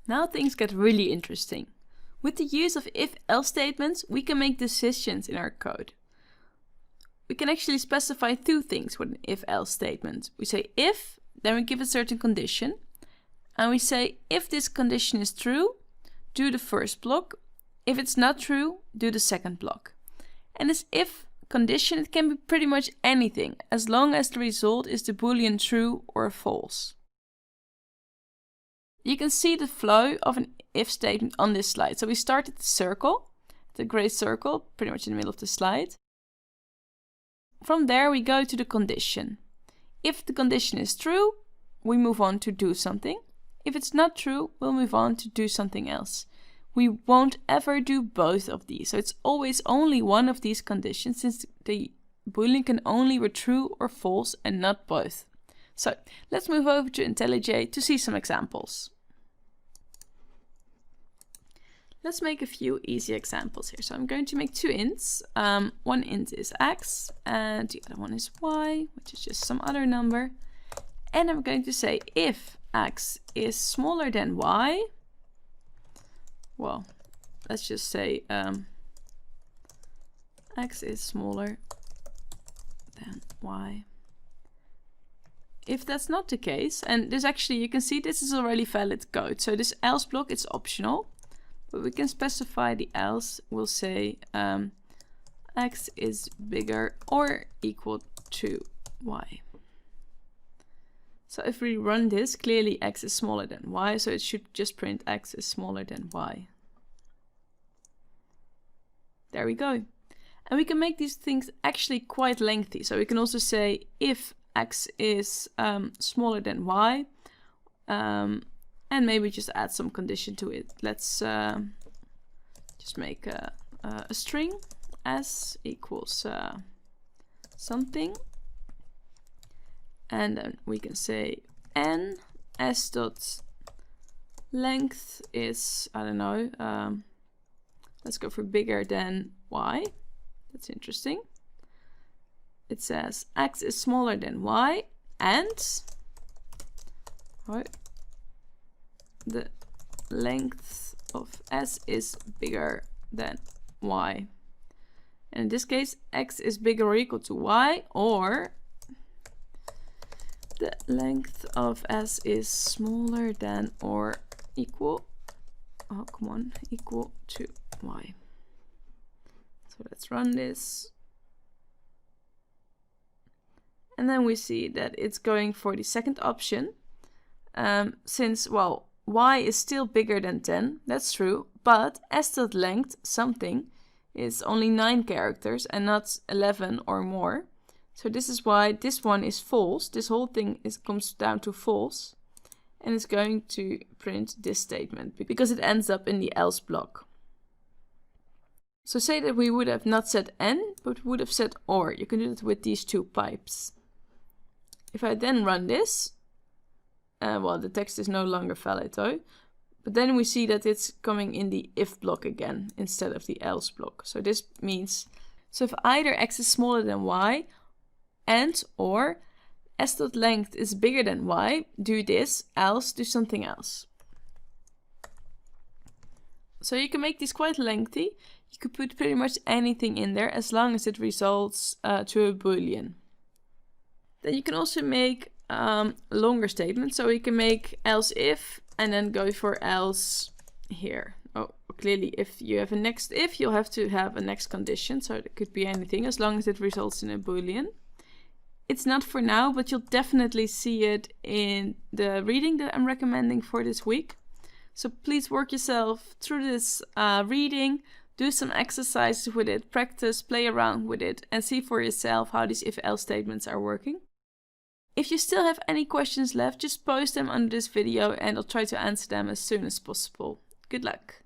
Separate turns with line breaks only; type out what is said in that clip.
Now things get really interesting. With the use of if-else statements, we can make decisions in our code. We can actually specify two things with an if-else statement. We say if, then we give a certain condition, and we say if this condition is true, do the first block. If it's not true, do the second block. And this if condition, it can be pretty much anything, as long as the result is the boolean true or false. You can see the flow of an if statement on this slide. So we start at the circle, the gray circle, pretty much in the middle of the slide. From there we go to the condition. If the condition is true, we move on to do something. If it's not true, we'll move on to do something else. We won't ever do both of these. So it's always only one of these conditions, since the boolean can only be true or false and not both. So let's move over to IntelliJ to see some examples. Let's make a few easy examples here. So I'm going to make two ints. One int is x and the other one is y, which is just some other number. And I'm going to say if x is smaller than y, well, let's just say x is smaller than y. If that's not the case, and this actually, you can see this is already valid code. So this else block, it's optional, but we can specify the else. We'll say x is bigger or equal to y. So if we run this, clearly x is smaller than y, so it should just print x is smaller than y. There we go. And we can make these things actually quite lengthy. So we can also say if x is smaller than y, and maybe just add some condition to it. Let's just make a string s equals something, and then we can say n s dot length is, I don't know, let's go for bigger than y. That's interesting. It says x is smaller than y and the length of s is bigger than y. And in this case, x is bigger or equal to y, or the length of s is smaller than or equal, oh come on, equal to y. So let's run this. And then we see that it's going for the second option. Since, well, y is still bigger than 10, that's true, but s.length something is only 9 characters and not 11 or more. So this is why this one is false. This whole thing comes down to false, and it's going to print this statement because it ends up in the else block. So say that we would have not said n, but would have said or. You can do it with these two pipes. If I then run this, well, the text is no longer valid though, but then we see that it's coming in the if block again instead of the else block. So this means, so if either x is smaller than y and or s.length is bigger than y, do this, else do something else. So you can make these quite lengthy. You could put pretty much anything in there as long as it results to a boolean. Then you can also make longer statements. So we can make else if and then go for else here. Oh, clearly if you have a next if, you'll have to have a next condition. So it could be anything as long as it results in a boolean. It's not for now, but you'll definitely see it in the reading that I'm recommending for this week. So please work yourself through this reading, do some exercises with it, practice, play around with it, and see for yourself how these if-else statements are working. If you still have any questions left, just post them under this video and I'll try to answer them as soon as possible. Good luck!